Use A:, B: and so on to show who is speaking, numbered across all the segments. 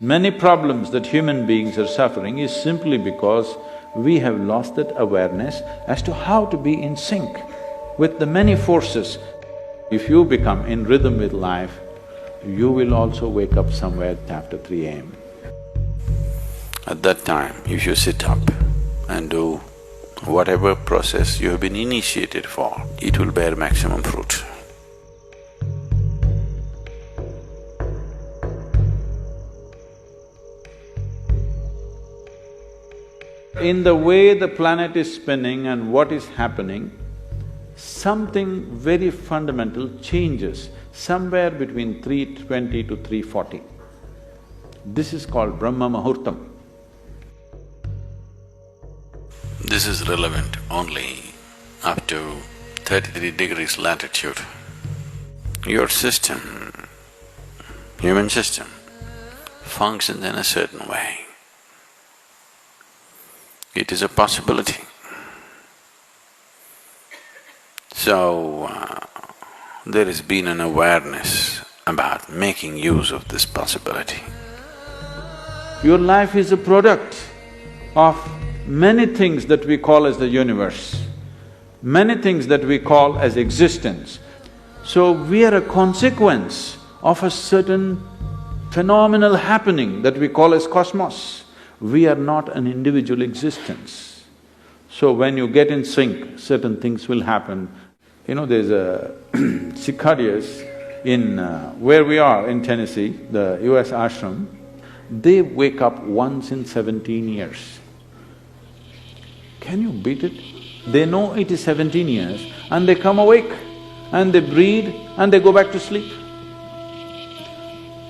A: Many problems that human beings are suffering is simply because we have lost that awareness as to how to be in sync with the many forces. If you become in rhythm with life, you will also wake up somewhere after 3 a.m.
B: At that time, if you sit up and do whatever process you have been initiated for, it will bear maximum fruit.
A: In the way the planet is spinning and what is happening, something very fundamental changes somewhere between 3:20 to 3:40. This is called Brahma Muhurtam.
B: This is relevant only up to 33 degrees latitude. Your system, human system, functions in a certain way. It is a possibility. So, there has been an awareness about making use of this possibility.
A: Your life is a product of many things that we call as the universe, many things that we call as existence. So we are a consequence of a certain phenomenal happening that we call as cosmos. We are not an individual existence. So when you get in sync, certain things will happen. You know, there's a cicadas in where we are in Tennessee, the US ashram, they wake up once in 17 years. Can you beat it? They know it is 17 years and they come awake and they breathe and they go back to sleep.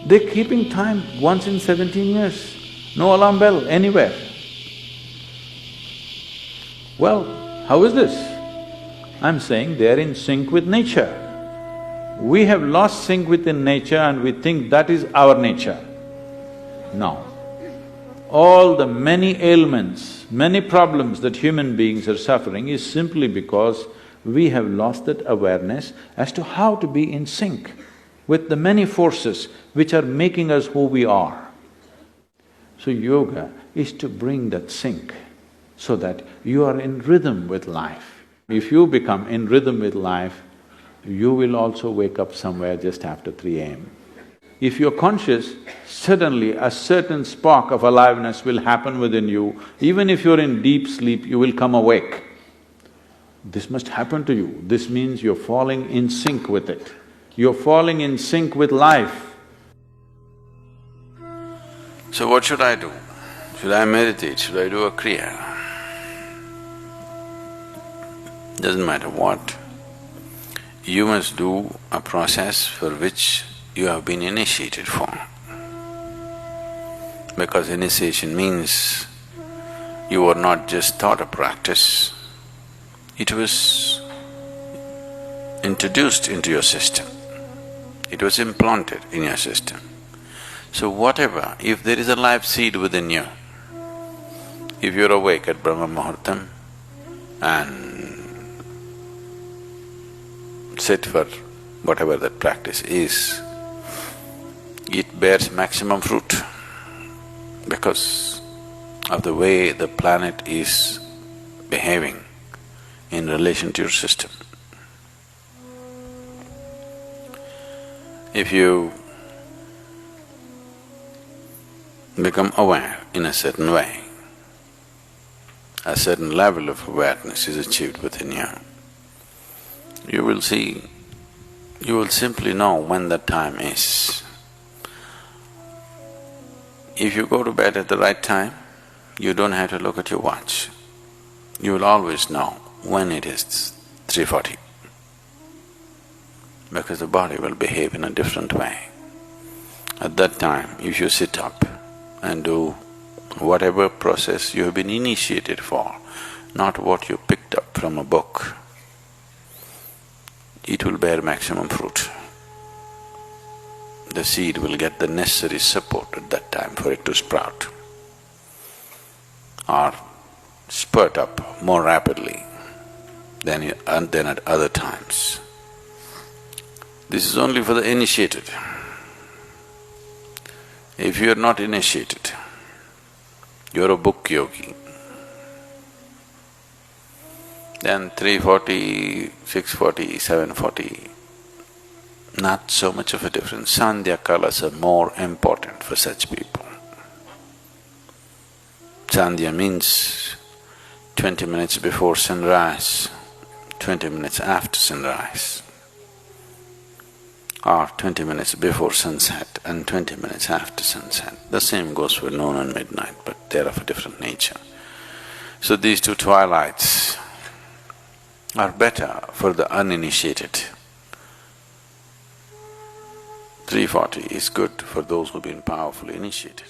A: They're keeping time once in 17 years. No alarm bell anywhere. Well, how is this? I'm saying they're in sync with nature. We have lost sync within nature and we think that is our nature. No. All the many ailments, many problems that human beings are suffering is simply because we have lost that awareness as to how to be in sync with the many forces which are making us who we are. So yoga is to bring that sync so that you are in rhythm with life. If you become in rhythm with life, you will also wake up somewhere just after 3 a.m. If you're conscious, suddenly a certain spark of aliveness will happen within you. Even if you're in deep sleep, you will come awake. This must happen to you. This means you're falling in sync with it. You're falling in sync with life.
B: So what should I do? Should I meditate? Should I do a kriya? Doesn't matter what. You must do a process for which you have been initiated for. Because initiation means you were not just taught a practice, it was introduced into your system, it was implanted in your system. So whatever, if there is a life seed within you, if you're awake at Brahma Muhurtam and sit for whatever that practice is, it bears maximum fruit because of the way the planet is behaving in relation to your system. If you become aware in a certain way, a certain level of awareness is achieved within you, you will see, you will simply know when that time is. If you go to bed at the right time, you don't have to look at your watch. You will always know when it is 3:40, because the body will behave in a different way. At that time, if you sit up and do whatever process you have been initiated for, not what you picked up from a book, it will bear maximum fruit. The seed will get the necessary support at that time for it to sprout or spurt up more rapidly than at other times. This is only for the initiated. If you're not initiated, you're a book yogi, then 340, 640, 740, not so much of a difference. Sandhya kalas are more important for such people. Sandhya means 20 minutes before sunrise, 20 minutes after sunrise, or 20 minutes before sunset and 20 minutes after sunset. The same goes for noon and midnight, but they're of a different nature. So these two twilights are better for the uninitiated. 340 is good for those who've been powerfully initiated.